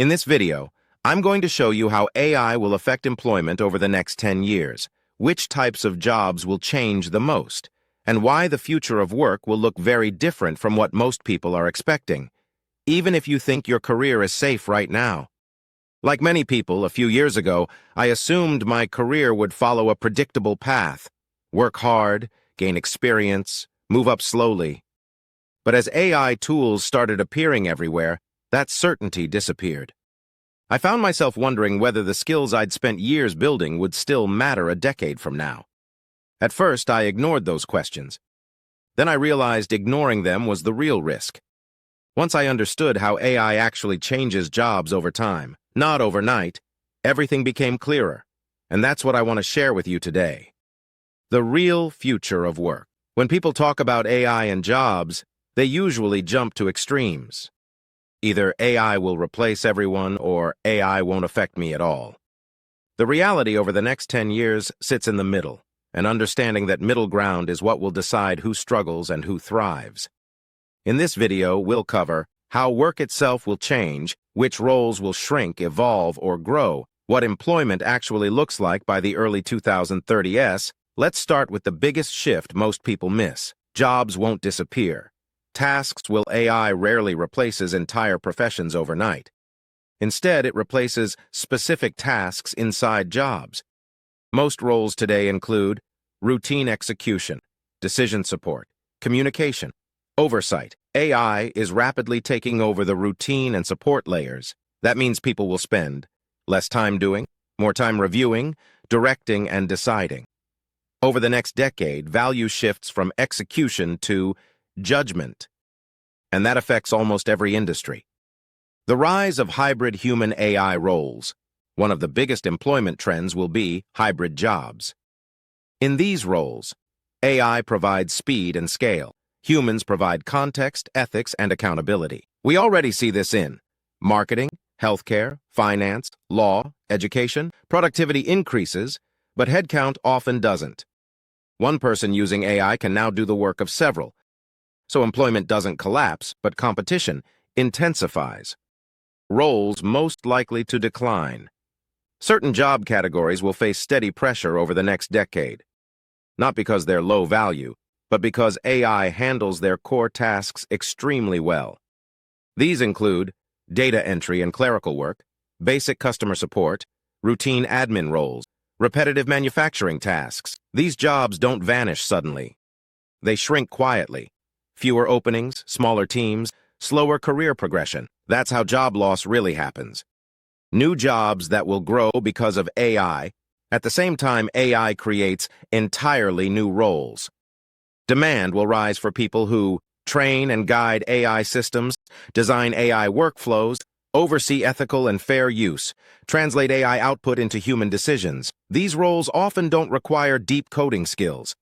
In this video, I'm going to show you how AI will affect employment over the next 10 years, which types of jobs will change the most, and why the future of work will look very different from what most people are expecting, even if you think your career is safe right now. Like many people, a few years ago, I assumed my career would follow a predictable path: work hard, gain experience, move up slowly. But as AI tools started appearing everywhere, that certainty disappeared. I found myself wondering whether the skills I'd spent years building would still matter a decade from now. At first, I ignored those questions. Then I realized ignoring them was the real risk. Once I understood how AI actually changes jobs over time, not overnight, everything became clearer, and that's what I want to share with you today. The real future of work. When people talk about AI and jobs, they usually jump to extremes. Either AI will replace everyone or AI won't affect me at all. The reality over the next 10 years sits in the middle, and understanding that middle ground is what will decide who struggles and who thrives. In this video, we'll cover how work itself will change, which roles will shrink, evolve, or grow, what employment actually looks like by the early 2030s. Let's start with the biggest shift most people miss. Jobs won't disappear. Tasks will AI rarely replaces entire professions overnight. Instead, it replaces specific tasks inside jobs. Most roles today include routine execution, decision support, communication, oversight. AI is rapidly taking over the routine and support layers. That means people will spend less time doing, more time reviewing, directing, and deciding. Over the next decade, value shifts from execution to judgment, and that affects almost every industry. The rise of hybrid human-AI roles. One of the biggest employment trends will be hybrid jobs. In these roles, AI provides speed and scale. Humans provide context, ethics, and accountability. We already see this in marketing, healthcare, finance, law, education. Productivity increases, but headcount often doesn't. One person using AI can now do the work of several. So employment doesn't collapse, but competition intensifies. Roles most likely to decline. Certain job categories will face steady pressure over the next decade. Not because they're low value, but because AI handles their core tasks extremely well. These include data entry and clerical work, basic customer support, routine admin roles, repetitive manufacturing tasks. These jobs don't vanish suddenly. They shrink quietly. Fewer openings, smaller teams, slower career progression. That's how job loss really happens. New jobs that will grow because of AI. At the same time, AI creates entirely new roles. Demand will rise for people who train and guide AI systems, design AI workflows, oversee ethical and fair use, translate AI output into human decisions. These roles often don't require deep coding skills.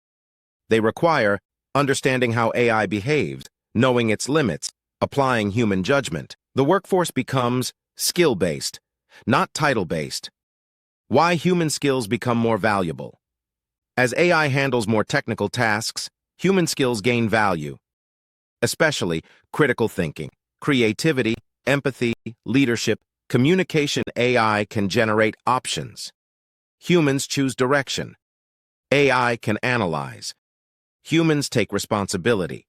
They require understanding how AI behaves, knowing its limits, applying human judgment. The workforce becomes skill-based, not title-based. Why human skills become more valuable? As AI handles more technical tasks, human skills gain value, especially critical thinking, creativity, empathy, leadership, communication. AI can generate options. Humans choose direction. AI can analyze. Humans take responsibility.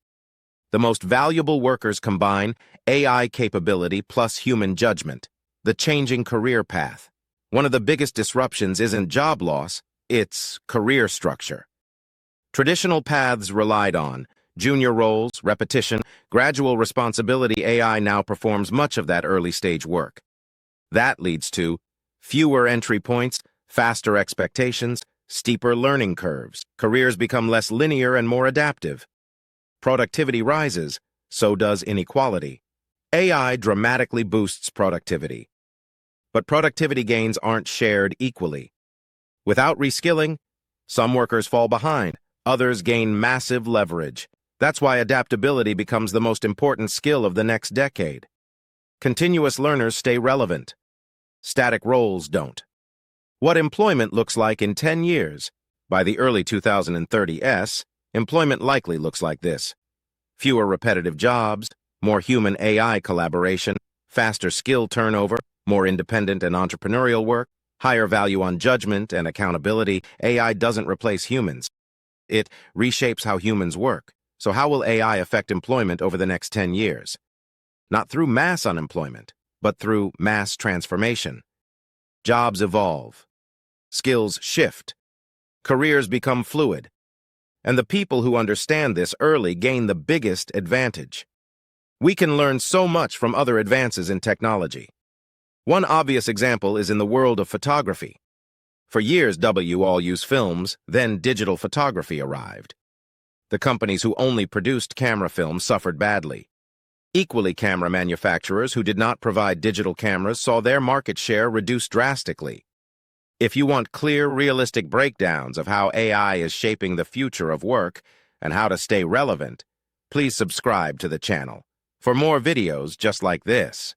The most valuable workers combine AI capability plus human judgment. The changing career path. One of the biggest disruptions isn't job loss, it's career structure. Traditional paths relied on junior roles, repetition, gradual responsibility. AI now performs much of that early-stage work. That leads to fewer entry points, faster expectations, steeper learning curves. Careers become less linear and more adaptive. Productivity rises, so does inequality. AI dramatically boosts productivity. But productivity gains aren't shared equally. Without reskilling, some workers fall behind, others gain massive leverage. That's why adaptability becomes the most important skill of the next decade. Continuous learners stay relevant. Static roles don't. What employment looks like in 10 years. By the early 2030s, employment likely looks like this: fewer repetitive jobs, more human AI collaboration, faster skill turnover, more independent and entrepreneurial work, higher value on judgment and accountability. AI doesn't replace humans. It reshapes how humans work. So how will AI affect employment over the next 10 years? Not through mass unemployment, but through mass transformation. Jobs evolve. Skills shift. Careers become fluid. And the people who understand this early gain the biggest advantage. We can learn so much from other advances in technology. One obvious example is in the world of photography. For years, we all used films, then digital photography arrived. The companies who only produced camera films suffered badly. Equally, camera manufacturers who did not provide digital cameras saw their market share reduce drastically. If you want clear, realistic breakdowns of how AI is shaping the future of work and how to stay relevant, please subscribe to the channel for more videos just like this.